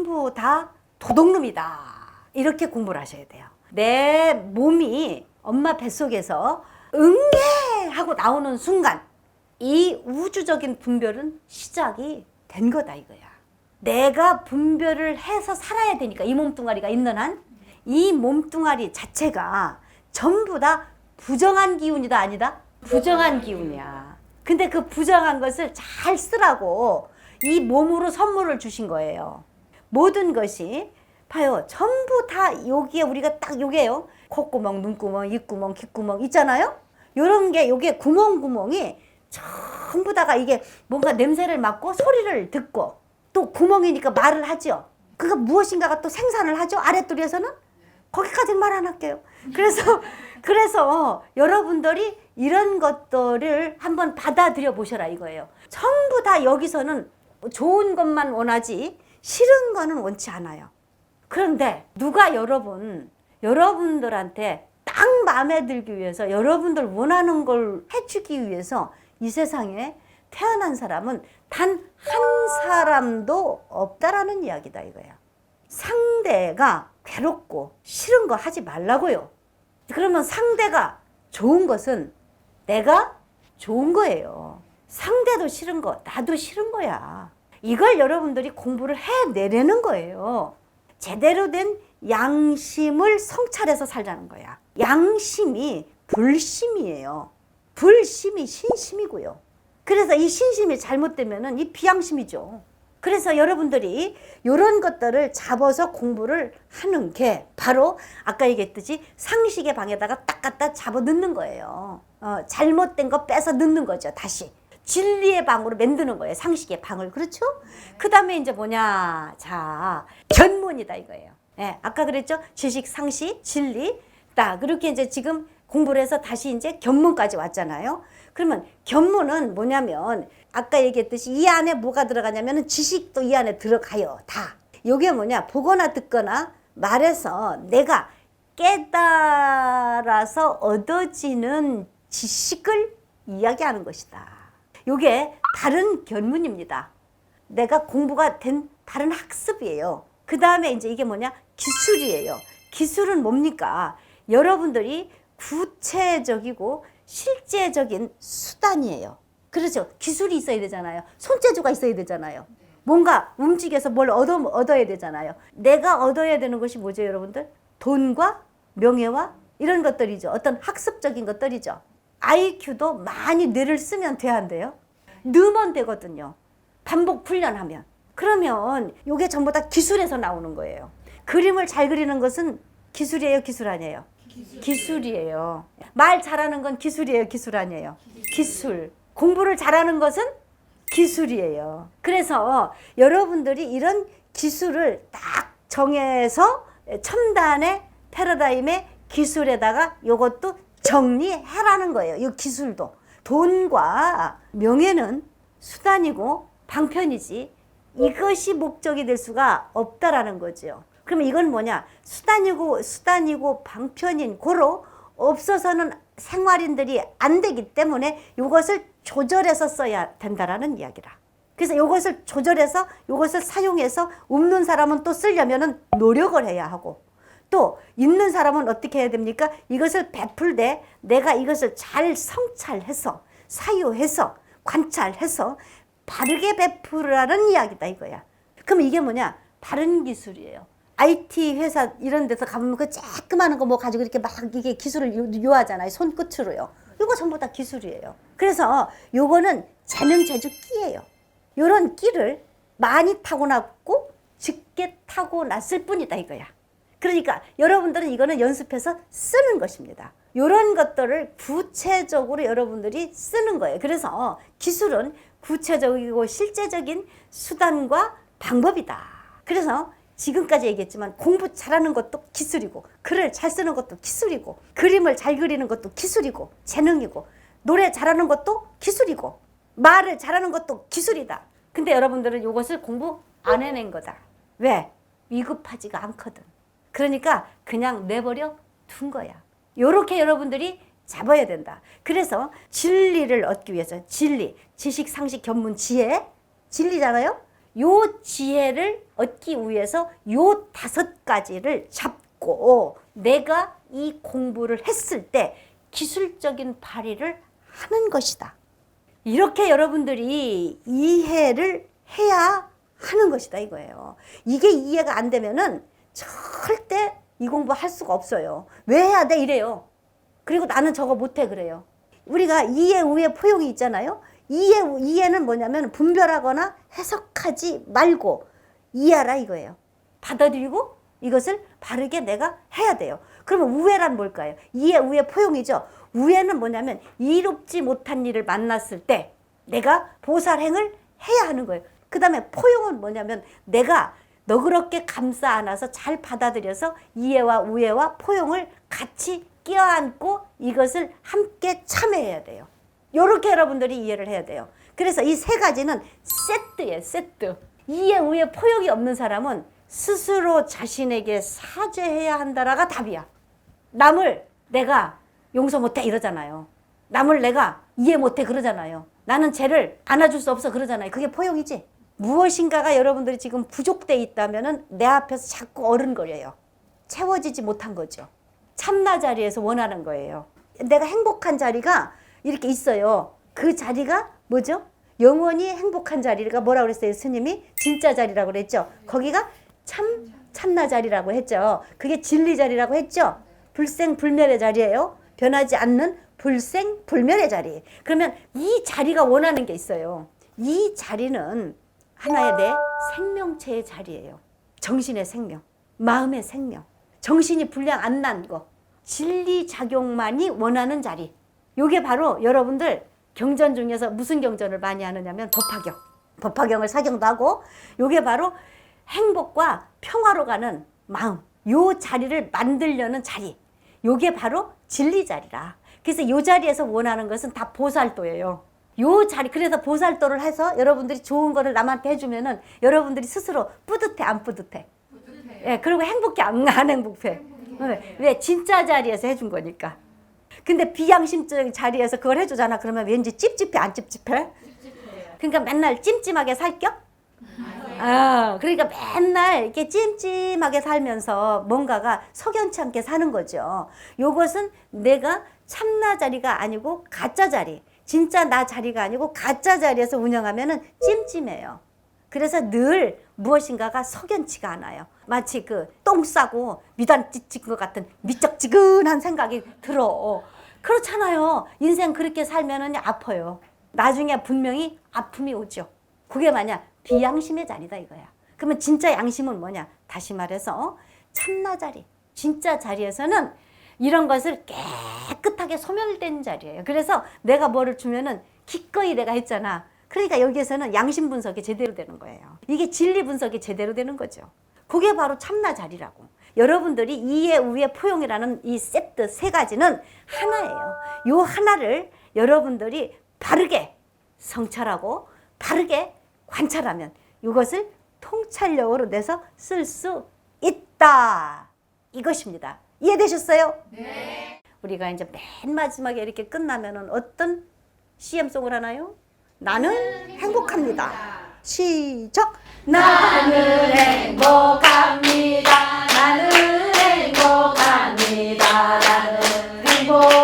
전부 다 도둑놈이다. 이렇게 공부를 하셔야 돼요. 내 몸이 엄마 뱃속에서 응애 하고 나오는 순간 이 우주적인 분별은 시작이 된 거다 이거야. 내가 분별을 해서 살아야 되니까 이 몸뚱아리가 있는 한 이 몸뚱아리 자체가 전부 다 부정한 기운이다 아니다? 부정한 기운이야. 근데 그 부정한 것을 잘 쓰라고 이 몸으로 선물을 주신 거예요. 모든 것이 봐요. 전부 다 여기에 우리가 딱 요게요. 콧구멍, 눈구멍, 입구멍, 귓구멍 있잖아요. 요런 게 요게 구멍이 전부 다가 이게 뭔가 냄새를 맡고 소리를 듣고 또 구멍이니까 말을 하죠. 그가 무엇인가가 또 생산을 하죠. 아랫도리에서는 거기까지는 말 안 할게요. 그래서 여러분들이 이런 것들을 한번 받아들여 보셔라 이거예요. 전부 다 여기서는 좋은 것만 원하지 싫은 거는 원치 않아요. 그런데 누가 여러분들한테 딱 마음에 들기 위해서 여러분들 원하는 걸 해주기 위해서 이 세상에 태어난 사람은 단 한 사람도 없다라는 이야기다 이거야. 상대가 괴롭고 싫은 거 하지 말라고요. 그러면 상대가 좋은 것은 내가 좋은 거예요. 상대도 싫은 거 나도 싫은 거야. 이걸 여러분들이 공부를 해내려는 거예요. 제대로 된 양심을 성찰해서 살자는 거야. 양심이 불심이에요. 불심이 신심이고요. 그래서 이 신심이 잘못되면은 이 비양심이죠. 그래서 여러분들이 이런 것들을 잡아서 공부를 하는 게 바로 아까 얘기했듯이 상식의 방에다가 딱 갖다 잡아 넣는 거예요. 잘못된 거 빼서 넣는 거죠. 다시 진리의 방으로 만드는 거예요. 상식의 방을. 그렇죠? 그 다음에 이제 뭐냐, 자 견문이다 이거예요. 네, 아까 그랬죠? 지식, 상식, 진리. 딱 그렇게 이제 지금 공부를 해서 다시 이제 견문까지 왔잖아요. 그러면 견문은 뭐냐면 아까 얘기했듯이 이 안에 뭐가 들어가냐면 지식도 이 안에 들어가요. 다. 이게 뭐냐, 보거나 듣거나 말해서 내가 깨달아서 얻어지는 지식을 이야기하는 것이다. 이게 다른 견문입니다. 내가 공부가 된 다른 학습이에요. 그 다음에 이제 이게 뭐냐, 기술이에요. 기술은 뭡니까? 여러분들이 구체적이고 실제적인 수단이에요. 그렇죠. 기술이 있어야 되잖아요. 손재주가 있어야 되잖아요. 뭔가 움직여서 뭘 얻어야 되잖아요. 내가 얻어야 되는 것이 뭐죠, 여러분들? 돈과 명예와 이런 것들이죠. 어떤 학습적인 것들이죠. IQ도 많이 뇌를 쓰면 돼야 한대요. 넣으면 되거든요. 반복 훈련하면. 그러면 이게 전부 다 기술에서 나오는 거예요. 그림을 잘 그리는 것은 기술이에요, 기술 아니에요? 기술이에요. 말 잘하는 건 기술이에요, 기술 아니에요? 기술. 공부를 잘하는 것은 기술이에요. 그래서 여러분들이 이런 기술을 딱 정해서 첨단의 패러다임의 기술에다가 이것도 정리해라는 거예요. 이 기술도. 돈과 명예는 수단이고 방편이지 이것이 목적이 될 수가 없다라는 거죠. 그러면 이건 뭐냐? 수단이고 방편인 고로 없어서는 생활인들이 안 되기 때문에 이것을 조절해서 써야 된다라는 이야기라. 그래서 이것을 조절해서 이것을 사용해서 없는 사람은 또 쓰려면은 노력을 해야 하고 또 있는 사람은 어떻게 해야 됩니까? 이것을 베풀되 내가 이것을 잘 성찰해서 사유해서 관찰해서 바르게 베풀으라는 이야기다 이거야. 그럼 이게 뭐냐? 바른 기술이에요. IT 회사 이런 데서 가보면 그 쬐끄마한 거 뭐 가지고 이렇게 막 이게 기술을 요하잖아요. 손끝으로요. 이거 전부 다 기술이에요. 그래서 요거는 재능, 재주, 끼예요. 요런 끼를 많이 타고났고 적게 타고났을 뿐이다 이거야. 그러니까 여러분들은 이거는 연습해서 쓰는 것입니다. 요런 것들을 구체적으로 여러분들이 쓰는 거예요. 그래서 기술은 구체적이고 실제적인 수단과 방법이다. 그래서 지금까지 얘기했지만 공부 잘하는 것도 기술이고 글을 잘 쓰는 것도 기술이고 그림을 잘 그리는 것도 기술이고 재능이고 노래 잘하는 것도 기술이고 말을 잘하는 것도 기술이다. 근데 여러분들은 이것을 공부 안 해낸 거다. 왜? 위급하지가 않거든. 그러니까 그냥 내버려 둔 거야. 요렇게 여러분들이 잡아야 된다. 그래서 진리를 얻기 위해서 진리, 지식, 상식, 견문, 지혜 진리잖아요. 요 지혜를 얻기 위해서 요 5가지를 잡고 내가 이 공부를 했을 때 기술적인 발휘를 하는 것이다. 이렇게 여러분들이 이해를 해야 하는 것이다 이거예요. 이게 이해가 안 되면은 절대 이 공부할 수가 없어요. 왜 해야 돼 이래요. 그리고 나는 저거 못해 그래요. 우리가 이해, 우해, 포용이 있잖아요. 이해는 뭐냐면 분별하거나 해석하지 말고 이해하라 이거예요. 받아들이고 이것을 바르게 내가 해야 돼요. 그러면 우해란 뭘까요? 이해, 우해, 포용이죠. 우해는 뭐냐면 이롭지 못한 일을 만났을 때 내가 보살행을 해야 하는 거예요. 그 다음에 포용은 뭐냐면 내가 너그럽게 감싸 안아서 잘 받아들여서 이해와 우해와 포용을 같이 껴안고 이것을 함께 참여해야 돼요. 이렇게 여러분들이 이해를 해야 돼요. 그래서 이 3가지는 세트예요. 세트. 이해, 우해, 포용이 없는 사람은 스스로 자신에게 사죄해야 한다라가 답이야. 남을 내가 용서 못해 이러잖아요. 남을 내가 이해 못해 그러잖아요. 나는 쟤를 안아줄 수 없어 그러잖아요. 그게 포용이지. 무엇인가가 여러분들이 지금 부족돼 있다면 내 앞에서 자꾸 어른거려요. 채워지지 못한 거죠. 참나 자리에서 원하는 거예요. 내가 행복한 자리가 이렇게 있어요. 그 자리가 뭐죠? 영원히 행복한 자리가 뭐라고 그랬어요? 스님이 진짜 자리라고 그랬죠. 거기가 참나 자리라고 했죠. 그게 진리 자리라고 했죠. 불생불멸의 자리예요. 변하지 않는 불생불멸의 자리. 그러면 이 자리가 원하는 게 있어요. 이 자리는 하나의 내 생명체의 자리예요. 정신의 생명, 마음의 생명, 정신이 불량 안 난 거, 진리 작용만이 원하는 자리. 요게 바로 여러분들 경전 중에서 무슨 경전을 많이 하느냐면 법화경. 법화경을 사경도 하고 요게 바로 행복과 평화로 가는 마음. 요 자리를 만들려는 자리. 요게 바로 진리 자리라. 그래서 요 자리에서 원하는 것은 다 보살도예요. 요 자리, 그래서 보살도를 해서 여러분들이 좋은 거를 남한테 해주면은 여러분들이 스스로 뿌듯해, 안 뿌듯해? 뿌듯해. 예, 그리고 행복해, 안 행복해? 왜? 진짜 자리에서 해준 거니까. 근데 비양심적인 자리에서 그걸 해주잖아. 그러면 왠지 찝찝해, 안 찝찝해? 찝찝해요. 그러니까 맨날 찜찜하게 살겨? 그러니까 맨날 이렇게 찜찜하게 살면서 뭔가가 석연치 않게 사는 거죠. 요것은 내가 참나 자리가 아니고 가짜 자리. 진짜 나 자리가 아니고 가짜 자리에서 운영하면은 찜찜해요. 그래서 늘 무엇인가가 석연치가 않아요. 마치 그 똥 싸고 미단 찢은 것 같은 미적지근한 생각이 들어. 그렇잖아요. 인생 그렇게 살면은 아파요. 나중에 분명히 아픔이 오죠. 그게 뭐냐? 비양심의 자리다 이거야. 그러면 진짜 양심은 뭐냐? 다시 말해서 참나 자리. 진짜 자리에서는 이런 것을 깨끗하게 소멸된 자리예요. 그래서 내가 뭐를 주면은 기꺼이 내가 했잖아. 그러니까 여기에서는 양심 분석이 제대로 되는 거예요. 이게 진리 분석이 제대로 되는 거죠. 그게 바로 참나 자리라고. 여러분들이 이해, 우해, 포용이라는 이 세트 3가지는 하나예요. 요 하나를 여러분들이 바르게 성찰하고 바르게 관찰하면 이것을 통찰력으로 내서 쓸 수 있다. 이것입니다. 이해되셨어요? 네. 우리가 이제 맨 마지막에 이렇게 끝나면은 어떤 CM송을 하나요? 나는 행복합니다. 시작! 나는 행복합니다. 나는 행복합니다. 나는 행복